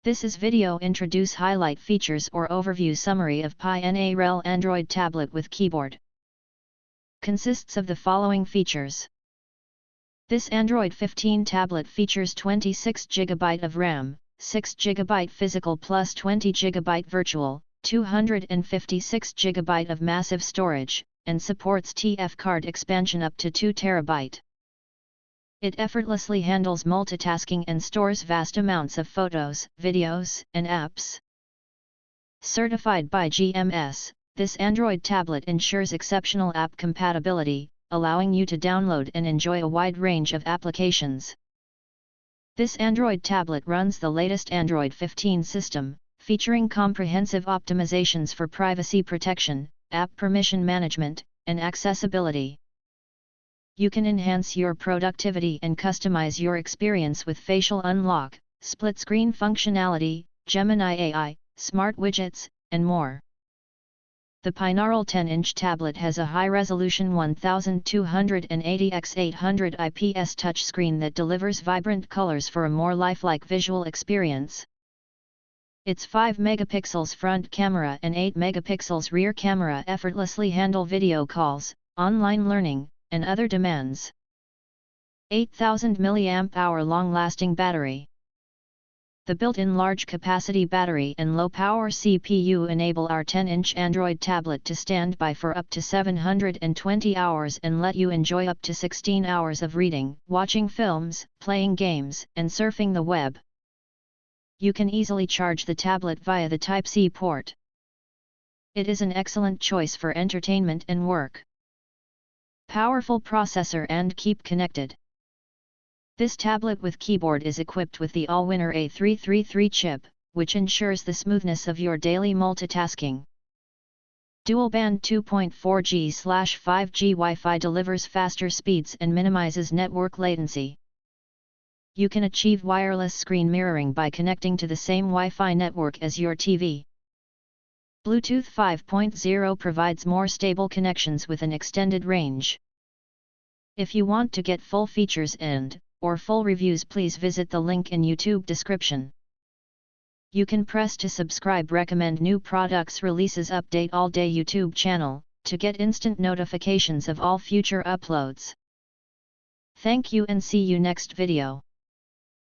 This is video introduce highlight features or overview summary of PYNAREL Android tablet with keyboard. Consists of the following features. This Android 15 tablet features 26 GB of RAM, 6 GB physical plus 20 GB virtual, 256 GB of massive storage, and supports TF card expansion up to 2 TB. It effortlessly handles multitasking and stores vast amounts of photos, videos, and apps. Certified by GMS, this Android tablet ensures exceptional app compatibility, allowing you to download and enjoy a wide range of applications. This Android tablet runs the latest Android 15 system, featuring comprehensive optimizations for privacy protection, app permission management, and accessibility. You can enhance your productivity and customize your experience with facial unlock, split-screen functionality, Gemini AI, smart widgets, and more. The PYNAREL 10-inch tablet has a high-resolution 1280x800 IPS touchscreen that delivers vibrant colors for a more lifelike visual experience. Its 5 megapixels front camera and 8 megapixels rear camera effortlessly handle video calls, online learning, and other demands. 8000 mAh long-lasting battery. The built-in large-capacity battery and low-power CPU enable our 10-inch Android tablet to stand by for up to 720 hours and let you enjoy up to 16 hours of reading, watching films, playing games, and surfing the web. You can easily charge the tablet via the Type-C port. It is an excellent choice for entertainment and work. Powerful processor and keep connected. This tablet with keyboard is equipped with the Allwinner A333 chip, which ensures the smoothness of your daily multitasking. Dual-band 2.4G/5G Wi-Fi delivers faster speeds and minimizes network latency. You can achieve wireless screen mirroring by connecting to the same Wi-Fi network as your TV. Bluetooth 5.0 provides more stable connections with an extended range. If you want to get full features or full reviews, please visit the link in YouTube description. You can press to subscribe, recommend new products releases, update all day YouTube channel, to get instant notifications of all future uploads. Thank you and see you next video.